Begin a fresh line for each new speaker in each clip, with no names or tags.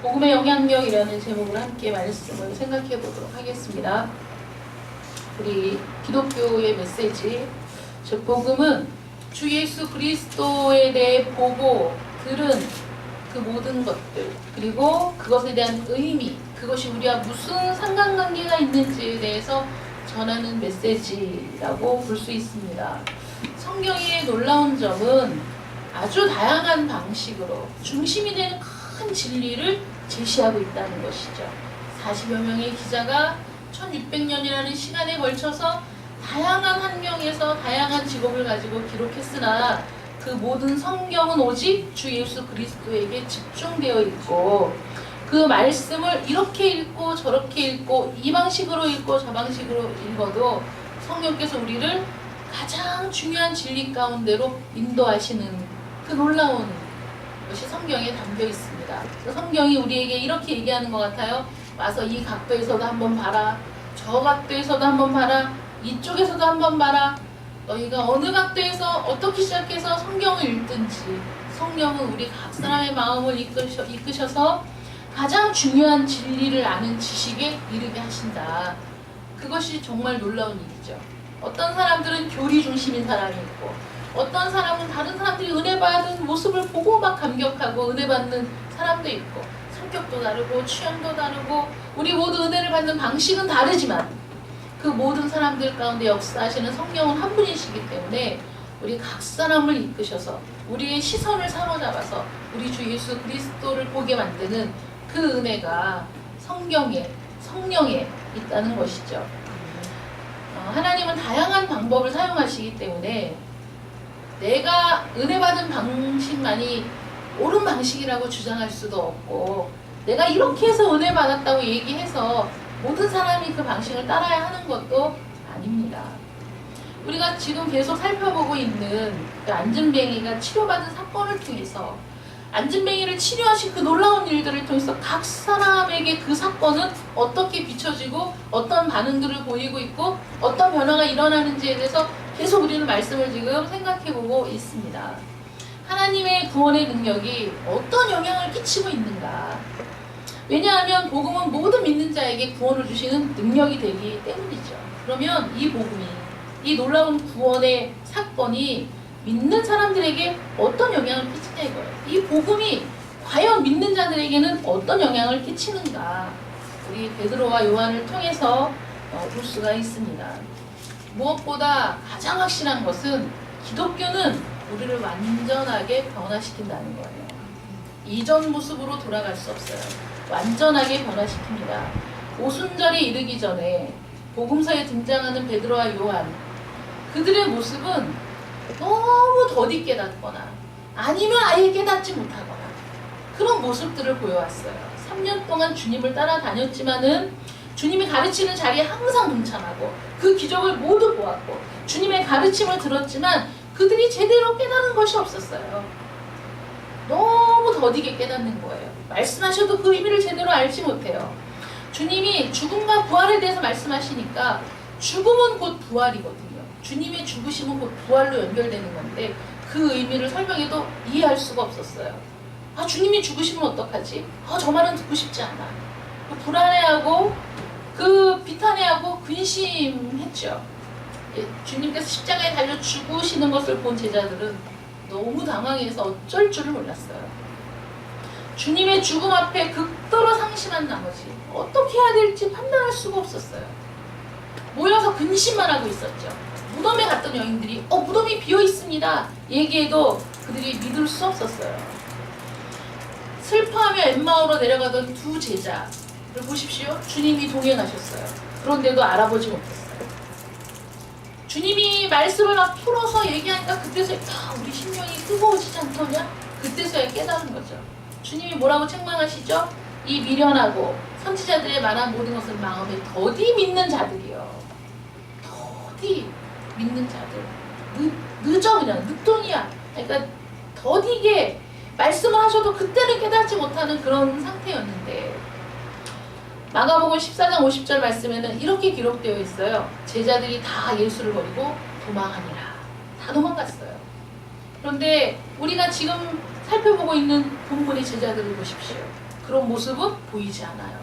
복음의 영향력이라는 제목으로 함께 말씀을 생각해 보도록 하겠습니다. 우리 기독교의 메시지, 즉 복음은 주 예수 그리스도에 대해 보고 들은 그 모든 것들, 그리고 그것에 대한 의미, 그것이 우리와 무슨 상관관계가 있는지에 대해서 전하는 메시지라고 볼 수 있습니다. 성경의 놀라운 점은 아주 다양한 방식으로 중심이 되는 큰 진리를 제시하고 있다는 것이죠. 40여 명의 기자가 1600년이라는 시간에 걸쳐서 다양한 환경에서 다양한 직업을 가지고 기록했으나 그 모든 성경은 오직 주 예수 그리스도에게 집중되어 있고, 그 말씀을 이렇게 읽고 저렇게 읽고 이 방식으로 읽고 저 방식으로 읽어도 성령께서 우리를 가장 중요한 진리 가운데로 인도하시는 그 놀라운 것이 성경에 담겨 있습니다. 성경이 우리에게 이렇게 얘기하는 것 같아요. 와서 이 각도에서도 한번 봐라, 저 각도에서도 한번 봐라, 이쪽에서도 한번 봐라. 너희가 어느 각도에서 어떻게 시작해서 성경을 읽든지 성령은 우리 각 사람의 마음을 이끄셔서 가장 중요한 진리를 아는 지식에 이르게 하신다. 그것이 정말 놀라운 일이죠. 어떤 사람들은 교리 중심인 사람이 있고, 어떤 사람은 다른 사람들이 은혜 받은 모습을 보고 막 감격하고 은혜 받는 사람도 있고, 성격도 다르고 취향도 다르고 우리 모두 은혜를 받는 방식은 다르지만 그 모든 사람들 가운데 역사하시는 성령은 한 분이시기 때문에 우리 각 사람을 이끄셔서 우리의 시선을 사로잡아서 우리 주 예수 그리스도를 보게 만드는 그 은혜가 성령에 있다는 것이죠. 하나님은 다양한 방법을 사용하시기 때문에 내가 은혜 받은 방식만이 옳은 방식이라고 주장할 수도 없고, 내가 이렇게 해서 은혜 받았다고 얘기해서 모든 사람이 그 방식을 따라야 하는 것도 아닙니다. 우리가 지금 계속 살펴보고 있는 그 안진뱅이가 치료받은 사건을 통해서, 안진뱅이를 치료하신 그 놀라운 일들을 통해서 각 사람에게 그 사건은 어떻게 비춰지고 어떤 반응들을 보이고 있고 어떤 변화가 일어나는지에 대해서 계속 우리는 말씀을 지금 생각해보고 있습니다. 하나님의 구원의 능력이 어떤 영향을 끼치고 있는가? 왜냐하면 복음은 모든 믿는 자에게 구원을 주시는 능력이 되기 때문이죠. 그러면 이 복음이, 이 놀라운 구원의 사건이 믿는 사람들에게 어떤 영향을 끼치냐 이거예요. 이 복음이 과연 믿는 자들에게는 어떤 영향을 끼치는가? 우리 베드로와 요한을 통해서 볼 수가 있습니다. 무엇보다 가장 확실한 것은 기독교는 우리를 완전하게 변화시킨다는 거예요. 이전 모습으로 돌아갈 수 없어요. 완전하게 변화시킵니다. 오순절이 이르기 전에 복음서에 등장하는 베드로와 요한, 그들의 모습은 너무 더디 깨닫거나 아니면 아예 깨닫지 못하거나 그런 모습들을 보여왔어요. 3년 동안 주님을 따라다녔지만은 주님이 가르치는 자리에 항상 동참하고 그 기적을 모두 보았고 주님의 가르침을 들었지만 그들이 제대로 깨닫는 것이 없었어요. 너무 더디게 깨닫는 거예요. 말씀하셔도 그 의미를 제대로 알지 못해요. 주님이 죽음과 부활에 대해서 말씀하시니까 죽음은 곧 부활이거든요. 주님의 죽으심은 곧 부활로 연결되는 건데 그 의미를 설명해도 이해할 수가 없었어요. 아, 주님이 죽으시면 어떡하지? 저 말은 듣고 싶지 않아. 불안해하고 비탄해하고 근심했죠. 주님께서 십자가에 달려 죽으시는 것을 본 제자들은 너무 당황해서 어쩔 줄을 몰랐어요. 주님의 죽음 앞에 극도로 상심한 나머지 어떻게 해야 될지 판단할 수가 없었어요. 모여서 근심만 하고 있었죠. 무덤에 갔던 여인들이 무덤이 비어 있습니다 얘기해도 그들이 믿을 수 없었어요. 슬퍼하며 엠마오로 내려가던 두 제자를 보십시오. 주님이 동행하셨어요. 그런데도 알아보지 못했어요. 주님이 말씀을 막 풀어서 얘기하니까 그때서야 우리 심령이 뜨거워지지 않더냐? 그때서야 깨달은 거죠. 주님이 뭐라고 책망하시죠? 이 미련하고 선지자들의 말한 모든 것을 마음에 더디 믿는 자들이요. 더디 믿는 자들. 늦어 그냥 늦돈이야. 그러니까 더디게 말씀을 하셔도 그때는 깨닫지 못하는 그런 상태였는데, 마가복음 14장 50절 말씀에는 이렇게 기록되어 있어요. 제자들이 다 예수를 버리고 도망하니라. 다 도망갔어요. 그런데 우리가 지금 살펴보고 있는 본문의 제자들을 보십시오. 그런 모습은 보이지 않아요.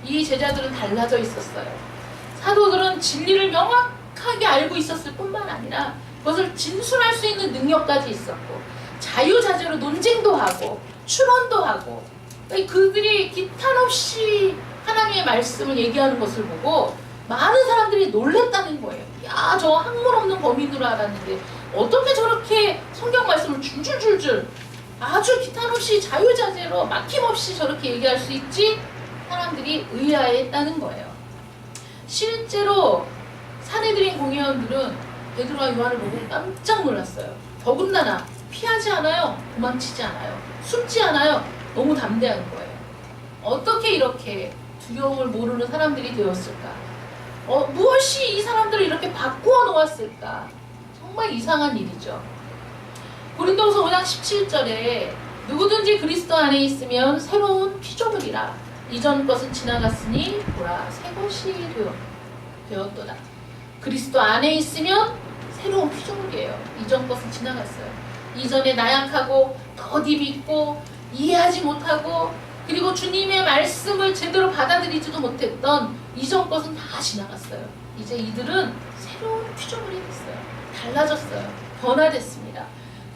이 제자들은 달라져 있었어요. 사도들은 진리를 명확하게 알고 있었을 뿐만 아니라 그것을 진술할 수 있는 능력까지 있었고 자유자재로 논쟁도 하고 추론도 하고 그들이 기탄 없이 하나님의 말씀을 얘기하는 것을 보고 많은 사람들이 놀랬다는 거예요. 야, 저 학문 없는 범인으로 알았는데 어떻게 저렇게 성경 말씀을 줄줄줄줄 아주 기탄 없이 자유자재로 막힘없이 저렇게 얘기할 수 있지? 사람들이 의아해했다는 거예요. 실제로 사내들인 공회원들은 베드로와 요한을 보고 깜짝 놀랐어요. 더군다나 피하지 않아요. 도망치지 않아요. 숨지 않아요. 너무 담대한 거예요. 어떻게 이렇게 두려움을 모르는 사람들이 되었을까? 무엇이 이 사람들을 이렇게 바꾸어 놓았을까? 정말 이상한 일이죠. 고린도후서 5장 17절에 누구든지 그리스도 안에 있으면 새로운 피조물이라. 이전 것은 지나갔으니 보라 새 것이 되었도다. 그리스도 안에 있으면 새로운 피조물이에요. 이전 것은 지나갔어요. 이전에 나약하고 더디 믿고 이해하지 못하고 그리고 주님의 말씀을 제대로 받아들이지도 못했던 이전 것은 다 지나갔어요. 이제 이들은 새로운 피조물이 됐어요. 달라졌어요. 변화됐습니다.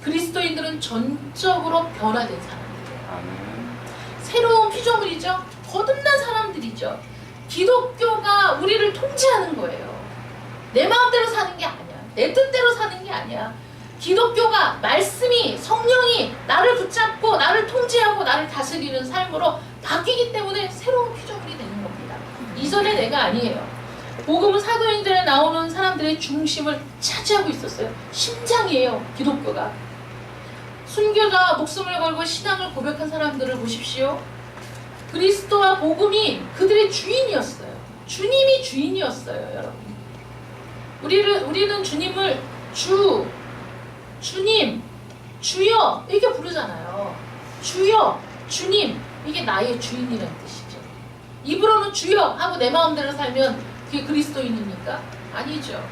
그리스도인들은 전적으로 변화된 사람들이에요. 새로운 피조물이죠. 거듭난 사람들이죠. 기독교가 우리를 통제하는 거예요. 내 마음대로 사는 게 아니야. 내 뜻대로 사는 게 아니야. 기독교가 말씀이 성령이 나를 붙잡고 나를 통제하고 나를 다스리는 삶으로 바뀌기 때문에 새로운 피조물이 되는 겁니다. 이전의 내가 아니에요. 복음은 사도행전에 나오는 사람들의 중심을 차지하고 있었어요. 심장이에요. 기독교가. 순교자 목숨을 걸고 신앙을 고백한 사람들을 보십시오. 그리스도와 복음이 그들의 주인이었어요. 주님이 주인이었어요, 여러분. 우리는 주님을 주님, 주여 이렇게 부르잖아요. 주여, 주님 이게 나의 주인이라는 뜻이죠. 입으로는 주여 하고 내 마음대로 살면 그게 그리스도인입니까? 아니죠.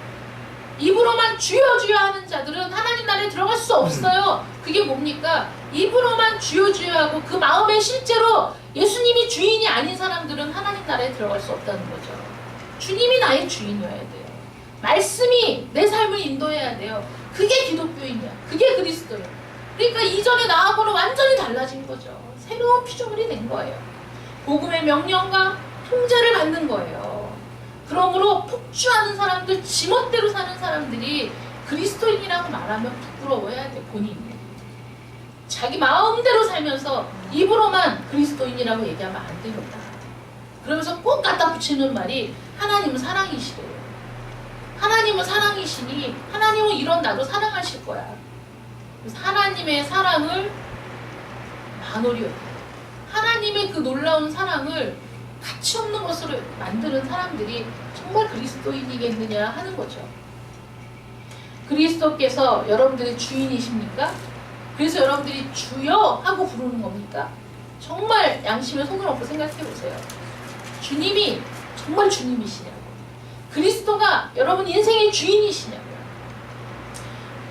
입으로만 주여 주여 하는 자들은 하나님 나라에 들어갈 수 없어요. 그게 뭡니까? 입으로만 주여 주여 하고 그 마음에 실제로 예수님이 주인이 아닌 사람들은 하나님 나라에 들어갈 수 없다는 거죠. 주님이 나의 주인이어야 돼요. 말씀이 내 삶을 인도해야 돼요. 그게 기독교인이야. 그게 그리스도예요. 그러니까 이전에 나하고는 완전히 달라진 거죠. 새로운 피조물이 된 거예요. 복음의 명령과 통제를 받는 거예요. 그러므로 폭주하는 사람들, 지멋대로 사는 사람들이 그리스도인이라고 말하면 부끄러워해야 돼, 본인이. 자기 마음대로 살면서 입으로만 그리스도인이라고 얘기하면 안 됩니다. 그러면서 꼭 갖다 붙이는 말이 하나님은 사랑이시래요. 하나님은 사랑이시니 하나님은 이런 나도 사랑하실 거야. 그래서 하나님의 사랑을 만홀히 여겨요. 하나님의 그 놀라운 사랑을 가치 없는 것으로 만드는 사람들이 정말 그리스도인이겠느냐 하는 거죠. 그리스도께서 여러분들의 주인이십니까? 그래서 여러분들이 주여 하고 부르는 겁니까? 정말 양심에 손을 얹고 생각해 보세요. 주님이 정말 주님이시냐고. 그리스도가 여러분 인생의 주인이시냐고요.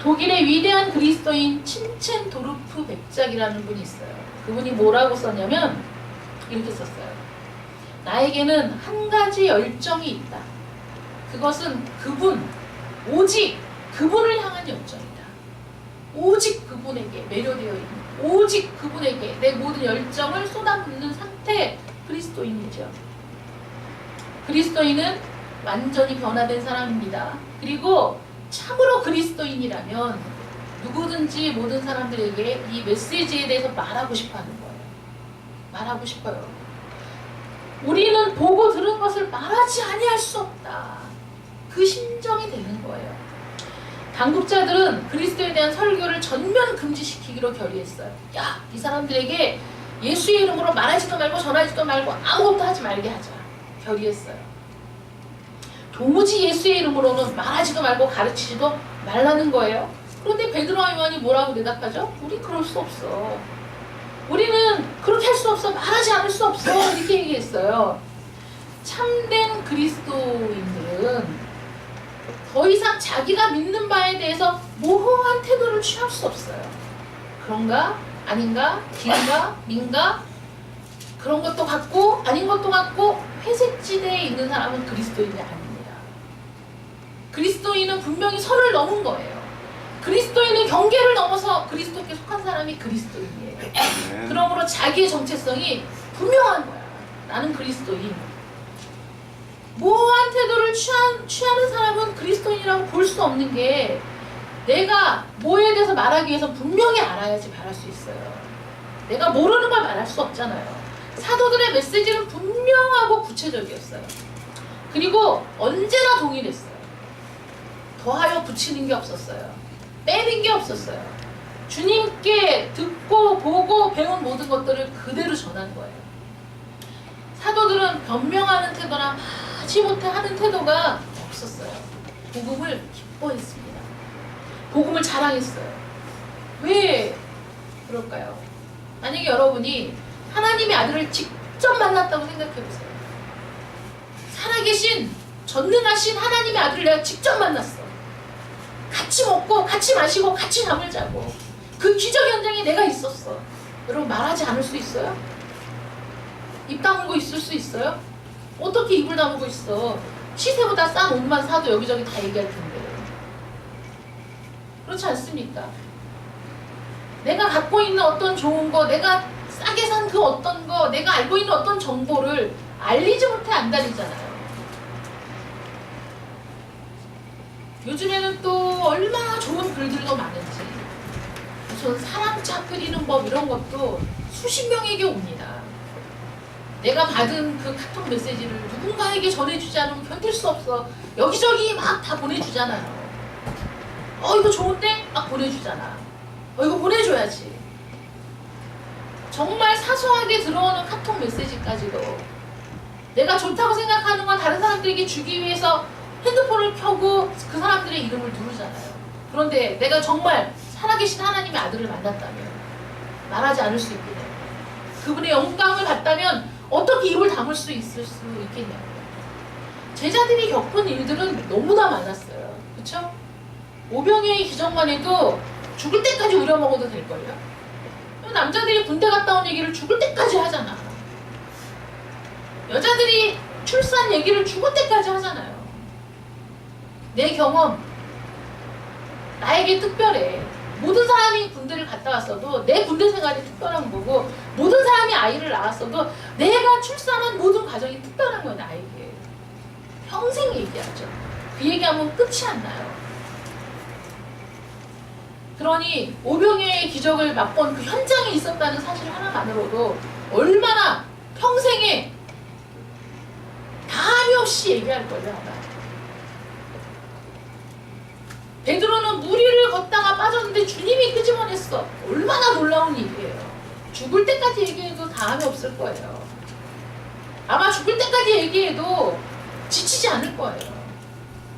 독일의 위대한 그리스도인 친첸도르프 백작이라는 분이 있어요. 그분이 뭐라고 썼냐면 이렇게 썼어요. 나에게는 한 가지 열정이 있다. 그것은 오직 그분을 향한 열정이다. 오직 그분에게 매료되어 있는, 오직 그분에게 내 모든 열정을 쏟아붓는 상태, 그리스도인이죠. 그리스도인은 완전히 변화된 사람입니다. 그리고 참으로 그리스도인이라면 누구든지 모든 사람들에게 이 메시지에 대해서 말하고 싶어 하는 거예요. 말하고 싶어요. 우리는 보고 들은 것을 말하지 아니할 수 없다. 그 심정이 되는 거예요. 당국자들은 그리스도에 대한 설교를 전면 금지시키기로 결의했어요. 야, 이 사람들에게 예수의 이름으로 말하지도 말고 전하지도 말고 아무것도 하지 말게 하자. 결의했어요. 도무지 예수의 이름으로는 말하지도 말고 가르치지도 말라는 거예요. 그런데 베드로와 요한이 뭐라고 대답하죠? 우리 그럴 수 없어. 우리는 그렇게 할 수 없어. 말하지 않을 수 없어. 이렇게 얘기했어요. 참된 그리스도인들은 더 이상 자기가 믿는 바에 대해서 모호한 태도를 취할 수 없어요. 그런가? 아닌가? 긴가? 민가? 그런 것도 같고 아닌 것도 같고 회색지대에 있는 사람은 그리스도인이 아닙니다. 그리스도인은 분명히 선을 넘은 거예요. 그리스도인은 경계를 넘어서 그리스도께 속한 사람이 그리스도인이에요. 그러므로 자기의 정체성이 분명한 거야. 나는 그리스도인. 모호한 태도를 취하는 사람은 그리스도인이라고 볼 수 없는 게 내가 뭐에 대해서 말하기 위해서 분명히 알아야지 말할 수 있어요. 내가 모르는 걸 말할 수 없잖아요. 사도들의 메시지는 분명하고 구체적이었어요. 그리고 언제나 동일했어요. 더하여 붙이는 게 없었어요. 빼는 게 없었어요. 주님께 듣고 보고 배운 모든 것들을 그대로 전한 거예요. 사도들은 변명하는 태도나 마지못해 하는 태도가 없었어요. 복음을 기뻐했습니다. 복음을 자랑했어요. 왜 그럴까요? 만약에 여러분이 하나님의 아들을 직접 만났다고 생각해보세요. 살아계신 전능하신 하나님의 아들을 내가 직접 만났어. 같이 먹고 같이 마시고 같이 잠을 자고 그 기적 현장에 내가 있었어. 여러분 말하지 않을 수 있어요? 입 다물고 있을 수 있어요? 어떻게 입을 다물고 있어? 시세보다 싼 옷만 사도 여기저기 다 얘기할 텐데. 그렇지 않습니까? 내가 갖고 있는 어떤 좋은 거, 내가 싸게 산 그 어떤 거, 내가 알고 있는 어떤 정보를 알리지 못해 안달이잖아요. 요즘에는 또 얼마나 좋은 글들도 많은지 무슨 사랑차 끓이는 법 이런 것도 수십 명에게 옵니다. 내가 받은 그 카톡 메시지를 누군가에게 전해주지 않으면 견딜 수 없어. 여기저기 막 다 보내주잖아요. 이거 좋은데? 막 보내주잖아. 이거 보내줘야지. 정말 사소하게 들어오는 카톡 메시지까지도 내가 좋다고 생각하는 건 다른 사람들에게 주기 위해서 핸드폰을 켜고 그 사람들의 이름을 누르잖아요. 그런데 내가 정말 살아계신 하나님의 아들을 만났다면 말하지 않을 수 있겠냐고. 그분의 영광을 받다면 어떻게 입을 다물 수 있을 수 있겠냐고. 제자들이 겪은 일들은 너무나 많았어요. 그쵸? 오병이어의 기적만 해도 죽을 때까지 우려먹어도 될걸요? 남자들이 군대 갔다 온 얘기를 죽을 때까지 하잖아. 여자들이 출산 얘기를 죽을 때까지 하잖아요. 내 경험, 나에게 특별해. 모든 사람이 군대를 갔다 왔어도 내 군대 생활이 특별한 거고, 모든 사람이 아이를 낳았어도 내가 출산한 모든 과정이 특별한 거예요, 나에게. 평생 얘기하죠. 그 얘기하면 끝이 안 나요. 그러니 오병이어의 기적을 맛본 그 현장에 있었다는 사실 하나만으로도 얼마나 평생에 감이 없이 얘기할 거예요. 아마. 베드로는 무리를 걷다가 빠졌는데 주님이 끄집어냈어. 얼마나 놀라운 일이에요. 죽을 때까지 얘기해도 다음이 없을 거예요. 아마 죽을 때까지 얘기해도 지치지 않을 거예요.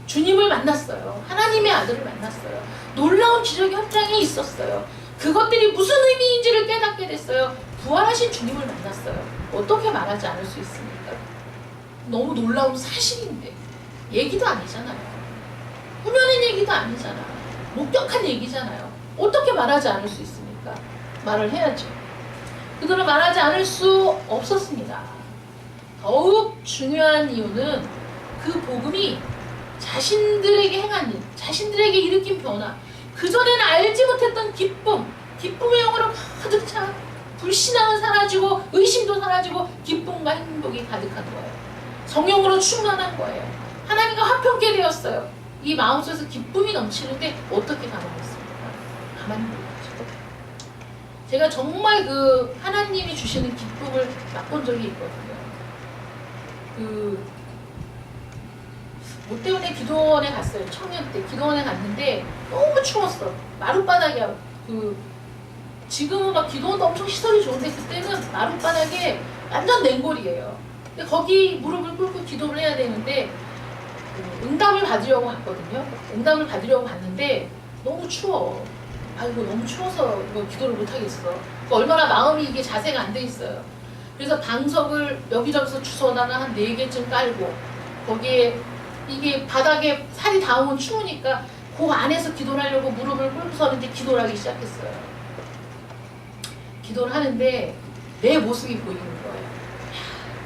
주님을 만났어요. 하나님의 아들을 만났어요. 놀라운 기적 현장에 있었어요. 그것들이 무슨 의미인지를 깨닫게 됐어요. 부활하신 주님을 만났어요. 어떻게 말하지 않을 수 있습니까? 너무 놀라운 사실인데 얘기도 아니잖아요. 꾸며낸 얘기도 아니잖아. 목격한 얘기잖아요. 어떻게 말하지 않을 수 있습니까? 말을 해야죠. 그들은 말하지 않을 수 없었습니다. 더욱 중요한 이유는 그 복음이 자신들에게 행한 일, 자신들에게 일으킨 변화, 그전에는 알지 못했던 기쁨, 기쁨의 영으로 가득 차 불신앙은 사라지고 의심도 사라지고 기쁨과 행복이 가득한 거예요. 성령으로 충만한 거예요. 하나님과 화평케 되었어요. 이 마음속에서 기쁨이 넘치는데 어떻게 가만했습니까? 가만히 몰랐죠. 제가 정말 그 하나님이 주시는 기쁨을 맛본 적이 있거든요. 뭐 때문에 기도원에 갔어요. 청년 때 기도원에 갔는데 너무 추웠어. 마룻바닥이야. 지금은 막 기도원도 엄청 시설이 좋은데 그때는 마룻바닥에 완전 냉골이에요. 근데 거기 무릎을 꿇고 기도를 해야 되는데 응답을 받으려고 갔거든요. 응답을 받으려고 갔는데 너무 추워. 아이고 너무 추워서 이거 기도를 못 하겠어. 얼마나 마음이 이게 자세가 안 돼 있어요. 그래서 방석을 여기저기서 주워다가 한 4개쯤 깔고 거기에 이게 바닥에 살이 닿으면 추우니까 그 안에서 기도를 하려고 무릎을 꿇고 서는데 기도를 하기 시작했어요. 기도를 하는데 내 모습이 보이는 거예요.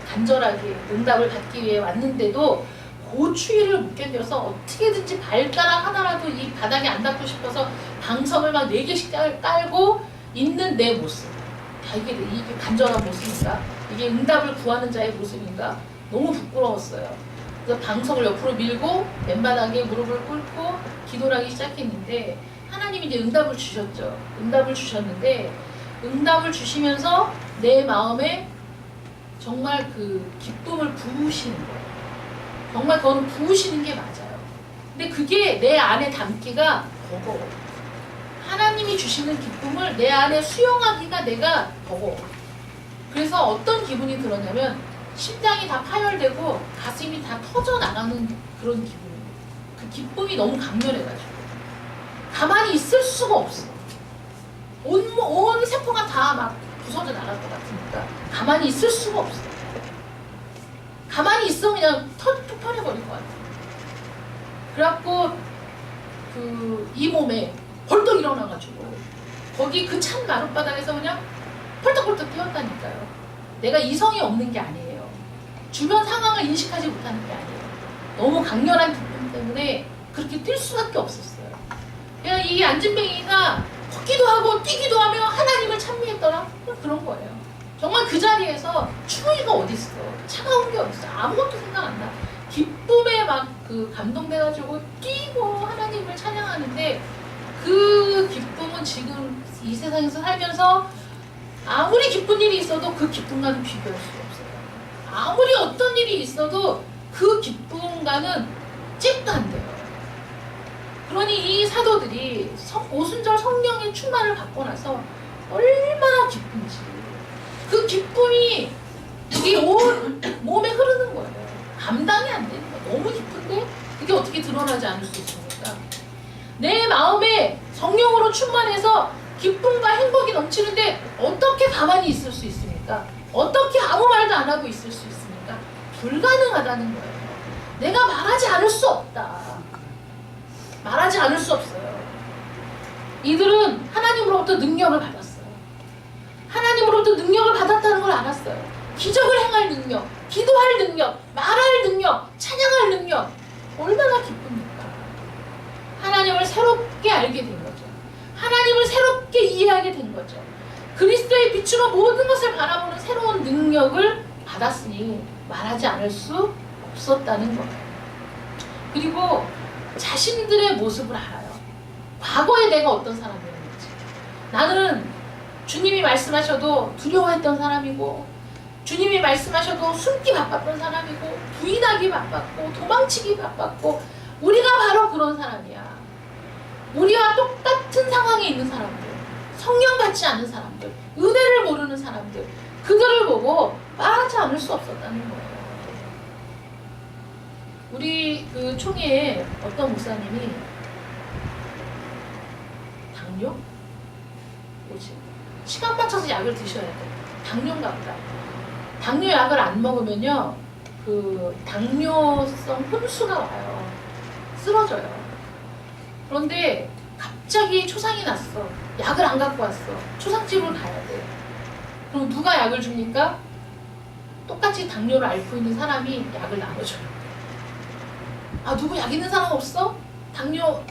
간절하게 응답을 받기 위해 왔는데도 그 추위를 못 견뎌서 어떻게든지 발가락 하나라도 이 바닥에 안 닿고 싶어서 방석을 막 4개씩 깔고 있는 내 모습. 이게 간절한 모습인가? 이게 응답을 구하는 자의 모습인가? 너무 부끄러웠어요. 그래서 방석을 옆으로 밀고 맨바닥에 무릎을 꿇고 기도를 하기 시작했는데 하나님이 이제 응답을 주셨죠. 응답을 주셨는데 응답을 주시면서 내 마음에 정말 그 기쁨을 부으시는 거예요. 정말 그거는 부으시는 게 맞아요. 근데 그게 내 안에 담기가 버거워. 하나님이 주시는 기쁨을 내 안에 수용하기가 내가 버거워. 그래서 어떤 기분이 들었냐면 심장이 다 파열되고 가슴이 다 터져나가는 그런 기분이에요. 그 기쁨이 너무 강렬해가지고 가만히 있을 수가 없어. 온 세포가 다 막 부서져 나갈 것 같으니까 가만히 있을 수가 없어. 가만히 있으면 그냥 툭 터져버릴 것 같아. 그래갖고 이 몸에 벌떡 일어나가지고 거기 그 찬 마룻바닥에서 그냥 펄떡펄떡 뛰었다니까요. 내가 이성이 없는 게 아니에요. 주변 상황을 인식하지 못하는 게 아니에요. 너무 강렬한 기쁨 때문에 그렇게 뛸 수밖에 없었어요. 그냥 이 안진뱅이가 걷기도 하고 뛰기도 하며 하나님을 찬미했더라. 그런 거예요. 정말 그 자리에서 추위가 어딨어. 차가운 게 어딨어. 아무것도 생각 안 나. 기쁨에 막 감동돼가지고 뛰고 하나님을 찬양하는데 그 기쁨은 지금 이 세상에서 살면서 아무리 기쁜 일이 있어도 그 기쁨과는 비교할 수가 없어요. 아무리 어떤 일이 있어도 그 기쁨과는 찝도 안 돼요. 그러니 이 사도들이 오순절 성령의 충만을 받고 나서 얼마나 기쁜지 그 기쁨이 이 온 몸에 흐르는 거예요. 감당이 안 되는 거예요. 너무 기쁜데 그게 어떻게 드러나지 않을 수 있습니까? 내 마음에 성령으로 충만해서 기쁨과 행복이 넘치는데 어떻게 가만히 있을 수 있습니까? 어떻게 아무 말도 안 하고 있을 수 있습니까? 불가능하다는 거예요. 내가 말하지 않을 수 없다. 말하지 않을 수 없어요. 이들은 하나님으로부터 능력을 받았어요. 하나님으로부터 능력을 받았다는 걸 알았어요. 기적을 행할 능력, 기도할 능력, 말할 능력, 찬양할 능력. 얼마나 기쁩니까? 하나님을 새롭게 알게 된 거죠. 하나님을 새롭게 이해하게 된 거죠. 그리스도의 빛으로 모든 것을 바라보는 새로운 능력을 받았으니 말하지 않을 수 없었다는 거예요. 그리고 자신들의 모습을 알아요. 과거에 내가 어떤 사람이었는지. 나는 주님이 말씀하셔도 두려워했던 사람이고 주님이 말씀하셔도 숨기 바빴던 사람이고 부인하기 바빴고 도망치기 바빴고 우리가 바로 그런 사람이야. 우리와 똑같은 상황에 있는 사람들, 성령 받지 않은 사람들, 은혜를 모르는 사람들, 그들을 보고 말하지 않을 수 없었다는 거예요. 우리 그 총회에 어떤 목사님이 당뇨? 뭐지? 시간 맞춰서 약을 드셔야 돼. 당뇨인가 보다. 당뇨 약을 안 먹으면요, 그 당뇨성 혼수가 와요. 쓰러져요. 그런데 갑자기 초상이 났어. 약을 안 갖고 왔어. 초상집을 가야 돼. 그럼 누가 약을 줍니까? 똑같이 당뇨를 앓고 있는 사람이 약을 나눠줘요. 아, 누구 약 있는 사람 없어? 당뇨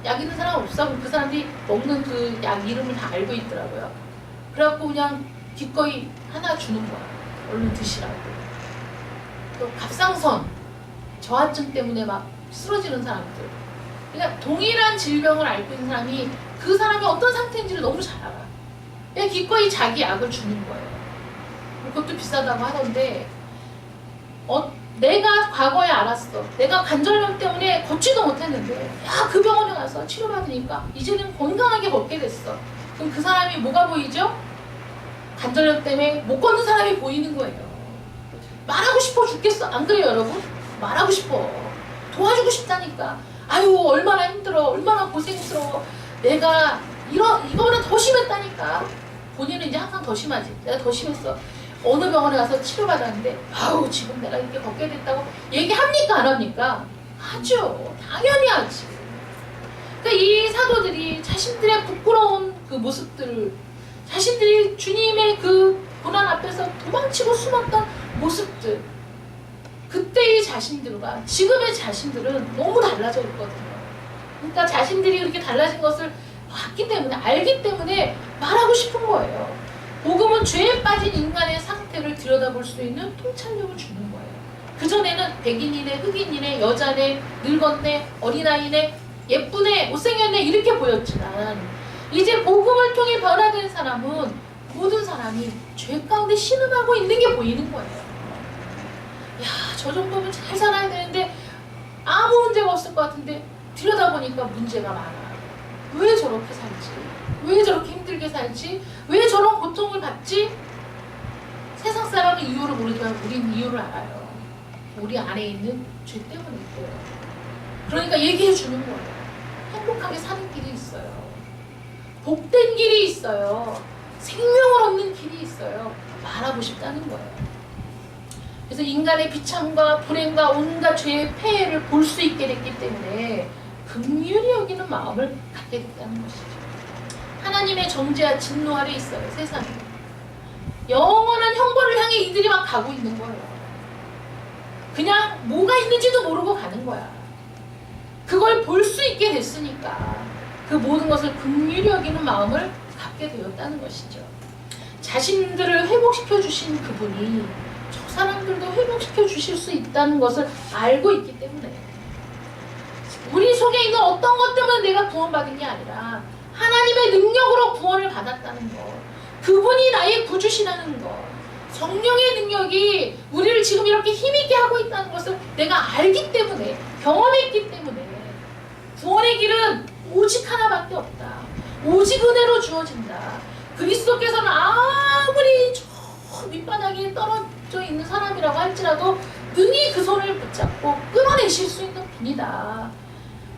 약 있는 사람 없어? 그럼 그 사람들이 먹는 그 약 이름을 다 알고 있더라고요. 그래갖고 그냥 기꺼이 하나 주는 거야. 얼른 드시라고. 또 갑상선, 저하증 때문에 막 쓰러지는 사람들. 그러니까 동일한 질병을 앓고 있는 사람이 그 사람이 어떤 상태인지를 너무 잘 알아. 그냥 기꺼이 자기 약을 주는 거예요. 그것도 비싸다고 하던데 내가 과거에 알았어. 내가 관절염 때문에 걷지도 못했는데 그 병원에 가서 치료받으니까 이제는 건강하게 걷게 됐어. 그럼 그 사람이 뭐가 보이죠? 관절염 때문에 못 걷는 사람이 보이는 거예요. 말하고 싶어 죽겠어. 안 그래요, 여러분? 말하고 싶어. 도와주고 싶다니까. 아유, 얼마나 힘들어. 얼마나 고생스러워. 내가 이거는 더 심했다니까. 본인은 이제 항상 더 심하지. 내가 더 심했어. 어느 병원에 가서 치료받았는데 아우, 지금 내가 이렇게 걷게 됐다고 얘기합니까? 안 합니까? 하죠. 당연히 하지. 그러니까 이 사도들이 자신들의 부끄러운 그 모습들을, 자신들이 주님의 그 고난 앞에서 도망치고 숨었던 모습들, 그때의 자신들과 지금의 자신들은 너무 달라져 있거든요. 그러니까 자신들이 그렇게 달라진 것을 봤기 때문에, 알기 때문에 말하고 싶은 거예요. 복음은 죄에 빠진 인간의 상태를 들여다볼 수 있는 통찰력을 주는 거예요. 그전에는 백인이네, 흑인이네, 여자네, 늙었네, 어린아이네, 예쁘네, 못생겼네 이렇게 보였지만 이제 복음을 통해 변화된 사람은 모든 사람이 죄 가운데 신음하고 있는 게 보이는 거예요. 야, 저 정도면 잘 살아야 되는데 아무 문제가 없을 것 같은데 들여다보니까 문제가 많아. 왜 저렇게 살지? 왜 저렇게 힘들게 살지? 왜 저런 고통을 받지? 세상 사람은 이유를 모르지만 우린 이유를 알아요. 우리 안에 있는 죄 때문이고요. 그러니까 얘기해 주는 거예요. 행복하게 사는 길이 있어요. 복된 길이 있어요. 생명을 얻는 길이 있어요. 말하고 싶다는 거예요. 그래서 인간의 비참과 불행과 온갖 죄의 폐해를 볼 수 있게 됐기 때문에 긍휼히 여기는 마음을 갖게 됐다는 것이죠. 하나님의 정죄와 진노 아래 있어요. 세상에. 영원한 형벌을 향해 이들이 막 가고 있는 거예요. 그냥 뭐가 있는지도 모르고 가는 거야. 그걸 볼 수 있게 됐으니까 그 모든 것을 긍휼히 여기는 마음을 갖게 되었다는 것이죠. 자신들을 회복시켜 주신 그분이 저 사람들도 회복시켜 주실 수 있다는 것을 알고 있기 때문에 우리 속에 있는 어떤 것 때문에 내가 구원받은 게 아니라 하나님의 능력으로 구원을 받았다는 것, 그분이 나의 구주시라는 것, 성령의 능력이 우리를 지금 이렇게 힘있게 하고 있다는 것을 내가 알기 때문에, 경험했기 때문에 구원의 길은 오직 하나밖에 없다. 오직 은혜로 주어진다. 그리스도께서는 아무리 저 밑바닥에 떨어져 있는 사람이라고 할지라도 능히 그 손을 붙잡고 끌어내실 수 있는 분이다.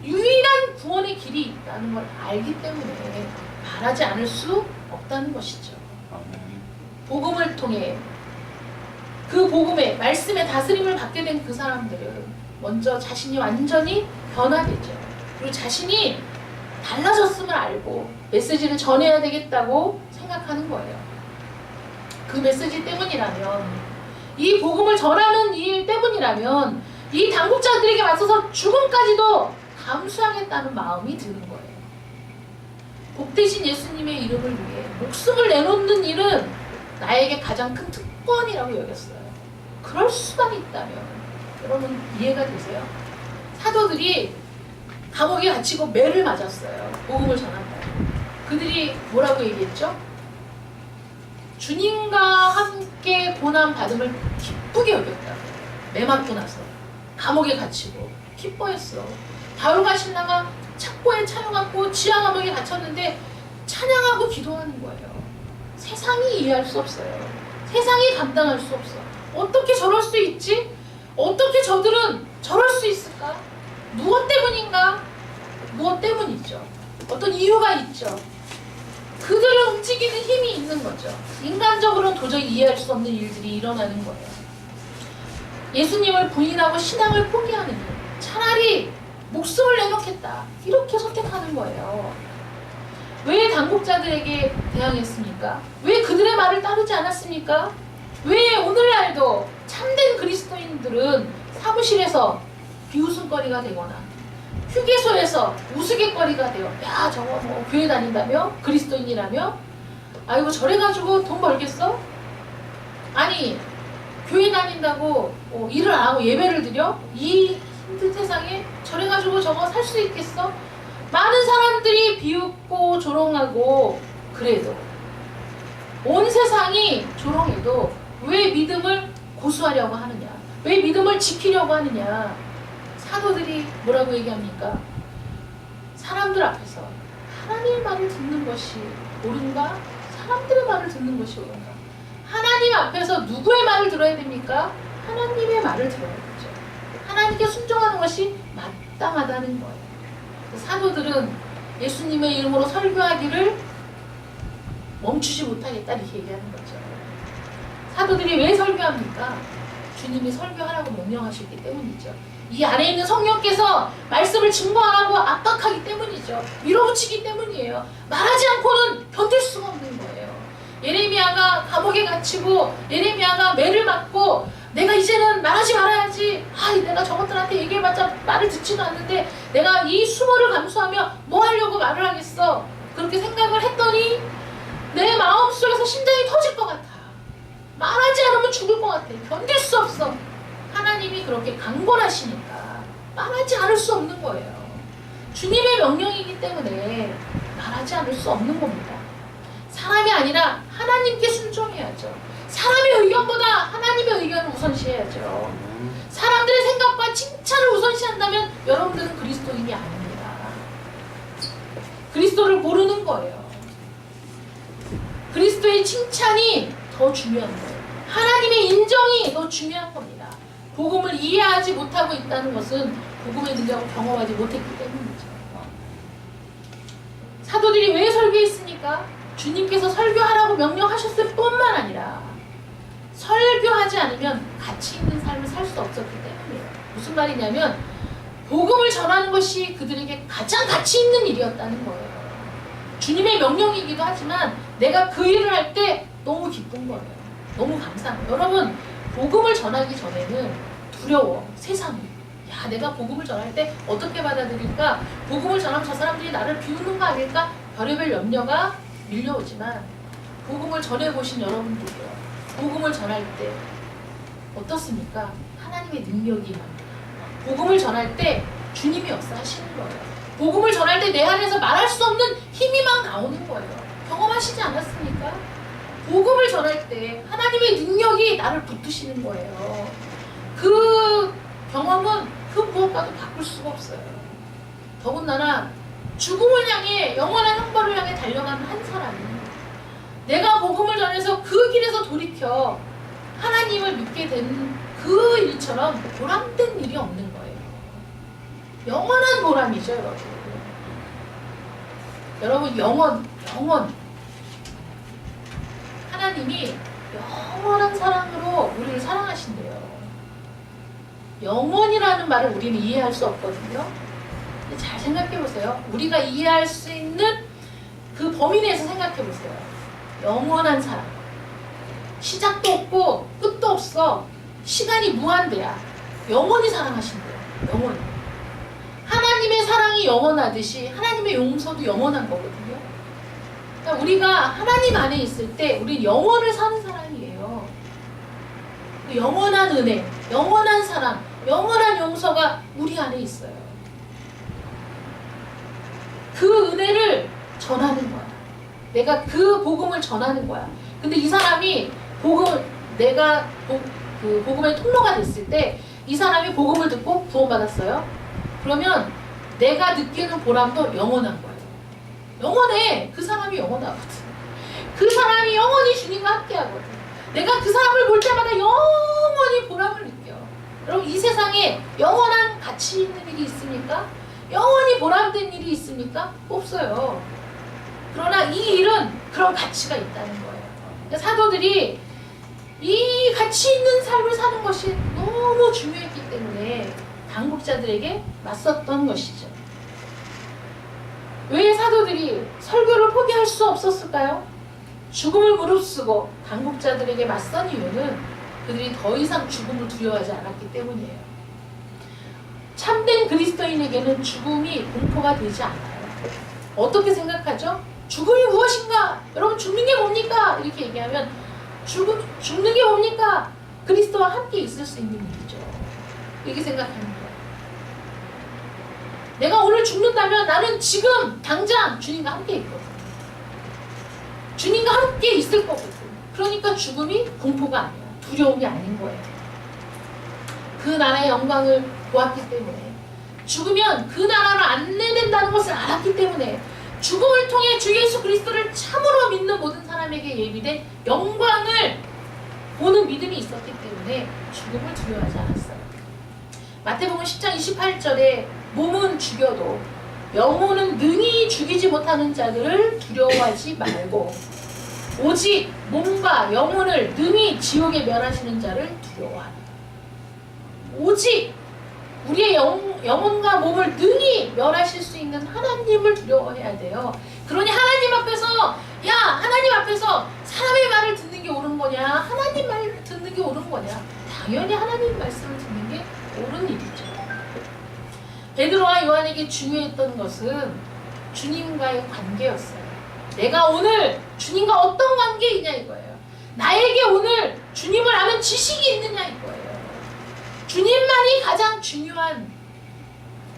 유일한 구원의 길이 있다는 걸 알기 때문에 말하지 않을 수 없다는 것이죠. 복음을 통해 그 복음의 말씀의 다스림을 받게 된 그 사람들은 먼저 자신이 완전히 변화되죠. 그리고 자신이 달라졌음을 알고 메시지를 전해야 되겠다고 생각하는 거예요. 그 메시지 때문이라면, 이 복음을 전하는 일 때문이라면 이 당국자들에게 맞서서 죽음까지도 감수하겠다는 마음이 드는 거예요. 복되신 예수님의 이름을 위해 목숨을 내놓는 일은 나에게 가장 큰 특권이라고 여겼어요. 그럴 수만 있다면 여러분 이해가 되세요? 사도들이 감옥에 갇히고 매를 맞았어요. 복음을 전한다고. 그들이 뭐라고 얘기했죠? 주님과 함께 고난 받음을 기쁘게 여겼다고. 매 맞고 나서 감옥에 갇히고 기뻐했어. 바울과 실라가 착고에 차려갖고 지하 감옥에 갇혔는데 찬양하고 기도하는 거예요. 세상이 이해할 수 없어요. 세상이 감당할 수 없어. 어떻게 저럴 수 있지? 어떻게 저들은 저럴 수 있을까? 무엇 때문인가? 무엇 때문이죠. 어떤 이유가 있죠. 그들을 움직이는 힘이 있는 거죠. 인간적으로는 도저히 이해할 수 없는 일들이 일어나는 거예요. 예수님을 부인하고 신앙을 포기하는 일. 차라리 목숨을 내놓겠다. 이렇게 선택하는 거예요. 왜 당국자들에게 대항했습니까? 왜 그들의 말을 따르지 않았습니까? 왜 오늘날도 참된 그리스도인들은 사무실에서 비웃음거리가 되거나 휴게소에서 우스갯거리가 돼요. 야, 저거 뭐 교회 다닌다며? 그리스도인이라며? 아이고 저래가지고 돈 벌겠어? 아니 교회 다닌다고 일을 안 하고 예배를 드려? 이 힘든 세상에 저래가지고 저거 살 수 있겠어? 많은 사람들이 비웃고 조롱하고 그래도 온 세상이 조롱해도 왜 믿음을 고수하려고 하느냐? 왜 믿음을 지키려고 하느냐? 사도들이 뭐라고 얘기합니까? 사람들 앞에서 하나님의 말을 듣는 것이 옳은가? 사람들의 말을 듣는 것이 옳은가? 하나님 앞에서 누구의 말을 들어야 됩니까? 하나님의 말을 들어야 되죠. 하나님께 순종하는 것이 마땅하다는 거예요. 사도들은 예수님의 이름으로 설교하기를 멈추지 못하겠다 이렇게 얘기하는 거죠. 사도들이 왜 설교합니까? 주님이 설교하라고 명령하셨기 때문이죠. 이 안에 있는 성령께서 말씀을 증거 안 하고 압박하기 때문이죠. 밀어붙이기 때문이에요. 말하지 않고는 견딜 수가 없는 거예요. 예레미야가 감옥에 갇히고 예레미야가 매를 맞고 내가 이제는 말하지 말아야지. 내가 저것들한테 얘기해봤자 말을 듣지도 않는데 내가 이 수모를 감수하며 뭐 하려고 말을 하겠어. 그렇게 생각을 했더니 내 마음속에서 심장이 터질 것 같아. 말하지 않으면 죽을 것 같아. 견딜 수 없어. 하나님이 그렇게 강권하시니까 말하지 않을 수 없는 거예요. 주님의 명령이기 때문에 말하지 않을 수 없는 겁니다. 사람이 아니라 하나님께 순종해야죠. 사람의 의견보다 하나님의 의견을 우선시해야죠. 사람들의 생각과 칭찬을 우선시한다면 여러분들은 그리스도인이 아닙니다. 그리스도를 모르는 거예요. 그리스도의 칭찬이 더 중요한 거예요. 하나님의 인정이 더 중요한 겁니다. 복음을 이해하지 못하고 있다는 것은 복음의 능력을 경험하지 못했기 때문이죠. 사도들이 왜 설교했습니까? 주님께서 설교하라고 명령하셨을 뿐만 아니라 설교하지 않으면 가치 있는 삶을 살 수 없었기 때문이에요. 무슨 말이냐면 복음을 전하는 것이 그들에게 가장 가치 있는 일이었다는 거예요. 주님의 명령이기도 하지만 내가 그 일을 할 때 너무 기쁜 거예요. 너무 감사한 거예요. 여러분, 복음을 전하기 전에는 두려워. 세상이. 내가 복음을 전할 때 어떻게 받아들일까? 복음을 전하면 저 사람들이 나를 비웃는 거 아닐까? 별의별 염려가 밀려오지만 복음을 전해보신 여러분들이요. 복음을 전할 때 어떻습니까? 하나님의 능력이 납니다. 복음을 전할 때 주님이 역사하시는 거예요. 복음을 전할 때 내 안에서 말할 수 없는 힘이 막 나오는 거예요. 경험하시지 않았습니까? 복음을 전할 때 하나님의 능력이 나를 붙드시는 거예요. 그 경험은 그 무엇과도 바꿀 수가 없어요. 더군다나 죽음을 향해 영원한 형벌을 향해 달려가는 한 사람이 내가 복음을 전해서 그 길에서 돌이켜 하나님을 믿게 된 그 일처럼 보람된 일이 없는 거예요. 영원한 보람이죠, 여러분. 여러분, 영원. 하나님이 영원한 사랑으로 우리를 사랑하신대요. 영원이라는 말을 우리는 이해할 수 없거든요. 근데 잘 생각해 보세요. 우리가 이해할 수 있는 그 범위 내에서 생각해 보세요. 영원한 사랑. 시작도 없고 끝도 없어. 시간이 무한대야. 영원히 사랑하신대요. 영원히. 하나님의 사랑이 영원하듯이 하나님의 용서도 영원한 거거든요. 그러니까 우리가 하나님 안에 있을 때 우리는 영원을 사는 사람이에요. 영원한 은혜, 영원한 사랑, 영원한 용서가 우리 안에 있어요. 그 은혜를 전하는 거야. 내가 그 복음을 전하는 거야. 근데 이 사람이 내가 그 복음의 통로가 됐을 때 이 사람이 복음을 듣고 구원받았어요. 그러면 내가 느끼는 보람도 영원한 거예요. 영원해. 그 사람이 영원하거든. 그 사람이 영원히 주님과 함께 하거든. 내가 그 사람을 볼 때마다 영원히 보람을 느껴. 여러분, 이 세상에 영원한 가치 있는 일이 있습니까? 영원히 보람된 일이 있습니까? 없어요. 그러나 이 일은 그런 가치가 있다는 거예요. 그러니까 사도들이 이 가치 있는 삶을 사는 것이 너무 중요했기 때문에 당국자들에게 맞섰던 것이죠. 왜 사도들이 설교를 포기할 수 없었을까요? 죽음을 무릅쓰고 당국자들에게 맞선 이유는 그들이 더 이상 죽음을 두려워하지 않았기 때문이에요. 참된 그리스도인에게는 죽음이 공포가 되지 않아요. 어떻게 생각하죠? 죽음이 무엇인가? 여러분, 죽는 게 뭡니까? 이렇게 얘기하면 죽는 게 뭡니까? 그리스도와 함께 있을 수 있는 일이죠. 이렇게 생각하는 거예요. 내가 오늘 죽는다면 나는 지금 당장 주님과 함께 있거든. 주님과 함께 있을 거거든. 그러니까 죽음이 공포가 아니야. 두려움이 아닌 거예요. 그 나라의 영광을 보았기 때문에, 죽으면 그 나라로 안내된다는 것을 알았기 때문에, 죽음을 통해 주 예수 그리스도를 참으로 믿는 모든 사람에게 예비된 영광을 보는 믿음이 있었기 때문에 죽음을 두려워하지 않았어요. 마태복음 10장 28절에 몸은 죽여도 영혼은 능히 죽이지 못하는 자들을 두려워하지 말고 오직 몸과 영혼을 능히 지옥에 멸하시는 자를 두려워하라. 오직 우리의 영혼과 몸을 능히 멸하실 수 있는 하나님을 두려워해야 돼요. 그러니 하나님 앞에서 하나님 앞에서 사람의 말을 듣는 게 옳은 거냐, 하나님 말을 듣는 게 옳은 거냐? 당연히 하나님 말씀을 듣는 게 옳은 일이죠. 베드로와 요한에게 중요했던 것은 주님과의 관계였어요. 내가 오늘 주님과 어떤 관계에 있냐 이거예요. 나에게 오늘 주님을 아는 지식이 있느냐 이거예요. 주님만이 가장 중요한,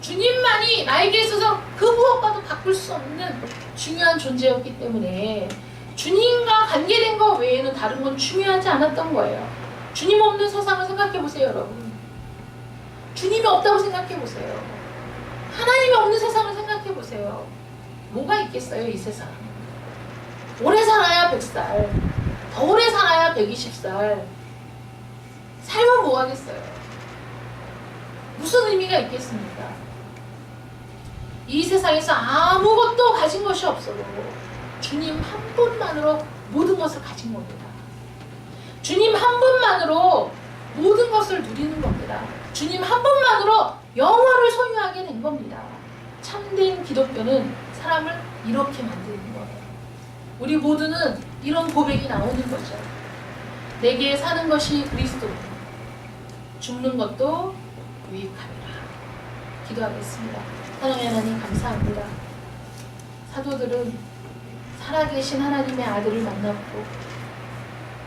주님만이 나에게 있어서 그 무엇과도 바꿀 수 없는 중요한 존재였기 때문에 주님과 관계된 것 외에는 다른 건 중요하지 않았던 거예요. 주님 없는 세상을 생각해 보세요, 여러분. 주님이 없다고 생각해 보세요. 하나님이 없는 세상을 생각해 보세요. 뭐가 있겠어요, 이 세상? 오래 살아야 100살, 더 오래 살아야 120살. 살면 뭐 하겠어요? 무슨 의미가 있겠습니까? 이 세상에서 아무것도 가진 것이 없어도 주님 한 분만으로 모든 것을 가진 겁니다. 주님 한 분만으로 모든 것을 누리는 겁니다. 주님 한 분만으로 영원을 소유하게 된 겁니다. 참된 기독교는 사람을 이렇게 만드는 거예요. 우리 모두는 이런 고백이 나오는 거죠. 내게 사는 것이 그리스도, 죽는 것도 유익함이라. 기도하겠습니다. 사랑하는 하나님 감사합니다. 사도들은 살아계신 하나님의 아들을 만났고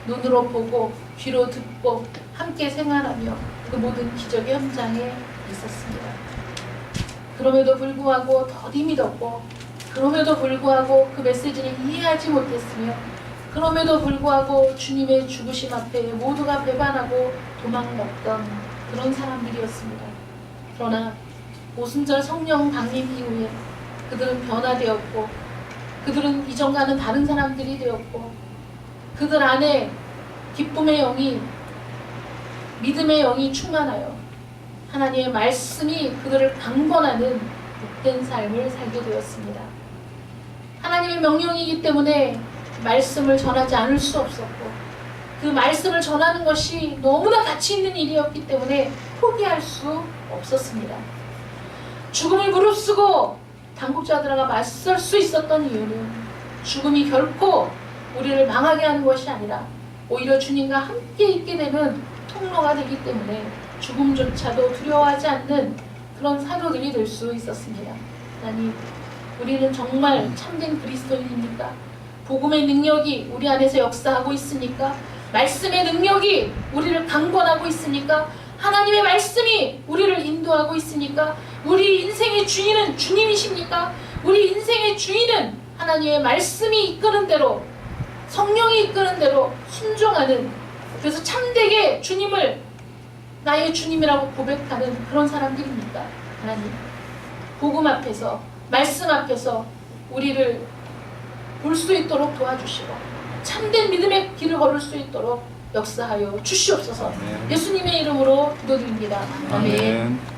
눈으로 보고 귀로 듣고 함께 생활하며 그 모든 기적의 현장에 있었습니다. 그럼에도 불구하고 더디 믿었고, 그럼에도 불구하고 그 메시지를 이해하지 못했으며, 그럼에도 불구하고 주님의 죽으심 앞에 모두가 배반하고 도망갔던 그런 사람들이었습니다. 그러나 오순절 성령 강림 이후에 그들은 변화되었고, 그들은 이전과는 다른 사람들이 되었고, 그들 안에 기쁨의 영이, 믿음의 영이 충만하여 하나님의 말씀이 그들을 강권하는 복된 삶을 살게 되었습니다. 하나님의 명령이기 때문에 말씀을 전하지 않을 수 없었고, 그 말씀을 전하는 것이 너무나 가치 있는 일이었기 때문에 포기할 수 없었습니다. 죽음을 무릅쓰고 당국자들과 맞설 수 있었던 이유는 죽음이 결코 우리를 망하게 하는 것이 아니라 오히려 주님과 함께 있게 되는 통로가 되기 때문에 죽음조차도 두려워하지 않는 그런 사도들이 될 수 있었습니다. 하나님, 우리는 정말 참된 그리스도인입니까? 복음의 능력이 우리 안에서 역사하고 있으니까? 말씀의 능력이 우리를 강권하고 있으니까? 하나님의 말씀이 우리를 인도하고 있으니까? 우리 인생의 주인은 주님이십니까? 우리 인생의 주인은 하나님의 말씀이 이끄는 대로, 성령이 이끄는 대로 순종하는, 그래서 참되게 주님을 나의 주님이라고 고백하는 그런 사람들입니까? 하나님, 복음 앞에서, 말씀 앞에서 우리를 볼 수 있도록 도와주시고 참된 믿음의 길을 걸을 수 있도록 역사하여 주시옵소서. 예수님의 이름으로 기도드립니다. 아멘.